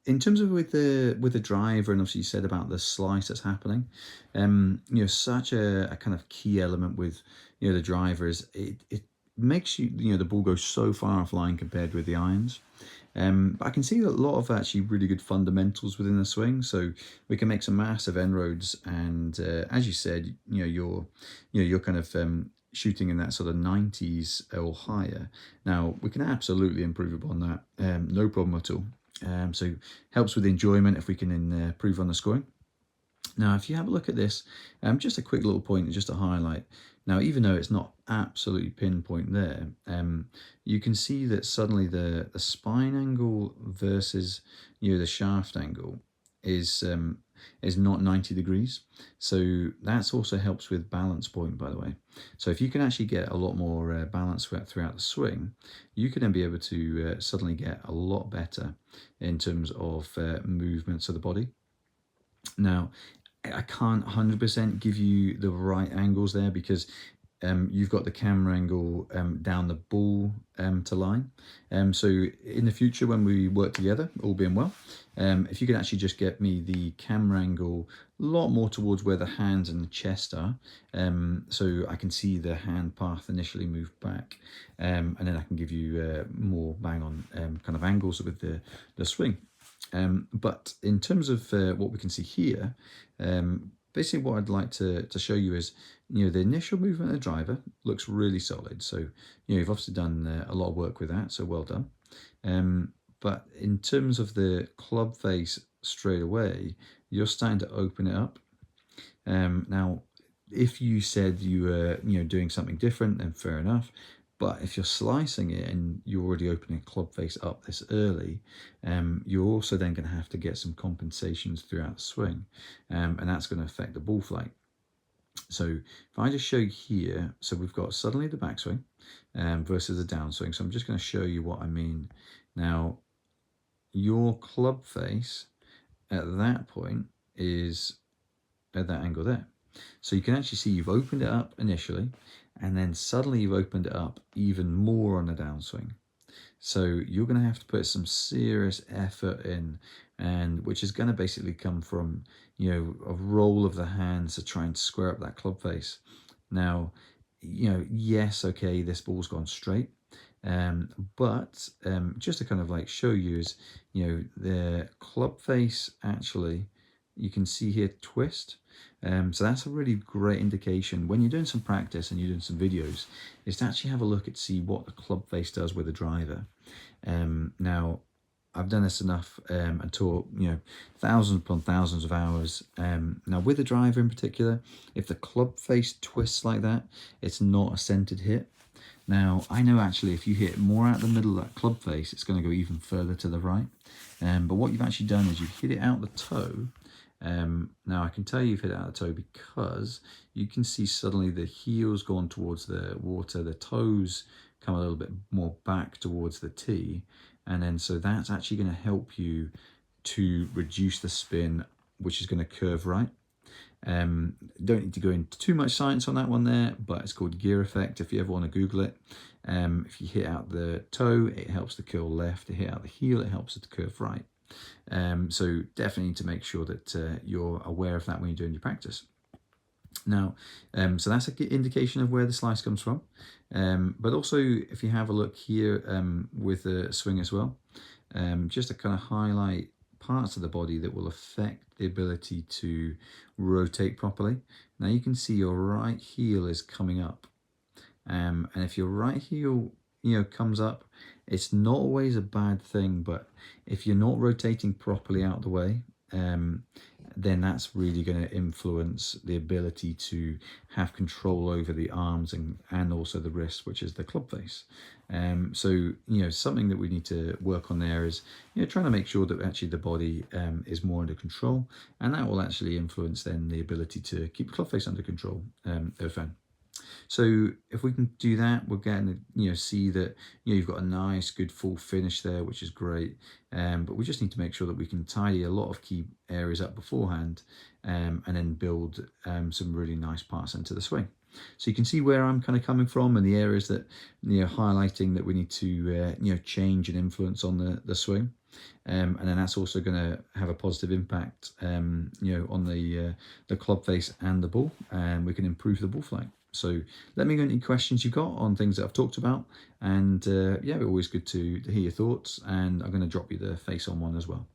In terms of with the driver, and obviously you said about the slice that's happening, such a kind of key element with the driver is it makes the ball go so far offline compared with the irons. But I can see a lot of actually really good fundamentals within the swing, so we can make some massive inroads. And as you said, you're kind of shooting in that sort of 90s or higher. Now we can absolutely improve upon that, no problem at all. So helps with enjoyment if we can improve on the scoring. Now, if you have a look at this, just a quick little point, just to highlight. Now, even though it's not absolutely pinpoint there, you can see that suddenly the spine angle versus the shaft angle is not 90 degrees. So that's also helps with balance point, by the way. So if you can actually get a lot more balance throughout the swing, you can then be able to suddenly get a lot better in terms of movements of the body. Now, I can't 100% give you the right angles there because you've got the camera angle down the ball to line. So in the future when we work together, all being well, if you can actually just get me the camera angle a lot more towards where the hands and the chest are, so I can see the hand path initially move back, and then I can give you more bang on kind of angles with the swing. But in terms of what we can see here, basically what I'd like to show you is, the initial movement of the driver looks really solid. So, you've obviously done a lot of work with that, so well done. But in terms of the club face straight away, you're starting to open it up. Now, if you said you were, doing something different, then fair enough. But if you're slicing it and you're already opening club face up this early, you're also then going to have to get some compensations throughout the swing, and that's going to affect the ball flight. So if I just show you here, so we've got suddenly the backswing versus the downswing. So I'm just going to show you what I mean. Now, your club face at that point is at that angle there. So you can actually see you've opened it up initially, and then suddenly you've opened it up even more on the downswing. So you're going to have to put some serious effort in, and which is going to basically come from, a roll of the hands to try and square up that club face. Now, yes, okay, this ball's gone straight. But just to kind of like show you is, the club face actually, you can see here twist. So that's a really great indication when you're doing some practice and you're doing some videos, is to actually have a look at see what the club face does with a driver. Now, I've done this enough and taught thousands upon thousands of hours. Now with the driver in particular, if the club face twists like that, it's not a centered hit. Now, I know actually if you hit more out the middle of that club face, it's going to go even further to the right. But what you've actually done is you've hit it out the toe. Now, I can tell you've hit it out the toe because you can see suddenly the heel's gone towards the water, the toes come a little bit more back towards the tee. And then so that's actually going to help you to reduce the spin, which is going to curve right. Don't need to go into too much science on that one there, but it's called gear effect if you ever want to Google it. If you hit out the toe, it helps the curl left. To hit out the heel, it helps it to curve right. So definitely need to make sure that you're aware of that when you're doing your practice. Now, so that's an indication of where the slice comes from. But also, if you have a look here with the swing as well, just to kind of highlight parts of the body that will affect the ability to rotate properly. Now you can see your right heel is coming up, and if your right heel comes up, it's not always a bad thing, but if you're not rotating properly out the way, then that's really going to influence the ability to have control over the arms and also the wrist, which is the club face. So, something that we need to work on there is, trying to make sure that actually the body is more under control, and that will actually influence then the ability to keep the club face under control over fun. So if we can do that, we're going to see that you've got a nice good full finish there, which is great. But we just need to make sure that we can tidy a lot of key areas up beforehand, and then build some really nice parts into the swing. So you can see where I'm kind of coming from and the areas that, highlighting that we need to, change and influence on the swing. And then that's also going to have a positive impact, on the club face and the ball, and we can improve the ball flight. So let me know any questions you've got on things that I've talked about, and yeah, always good to hear your thoughts. And I'm going to drop you the face on one as well.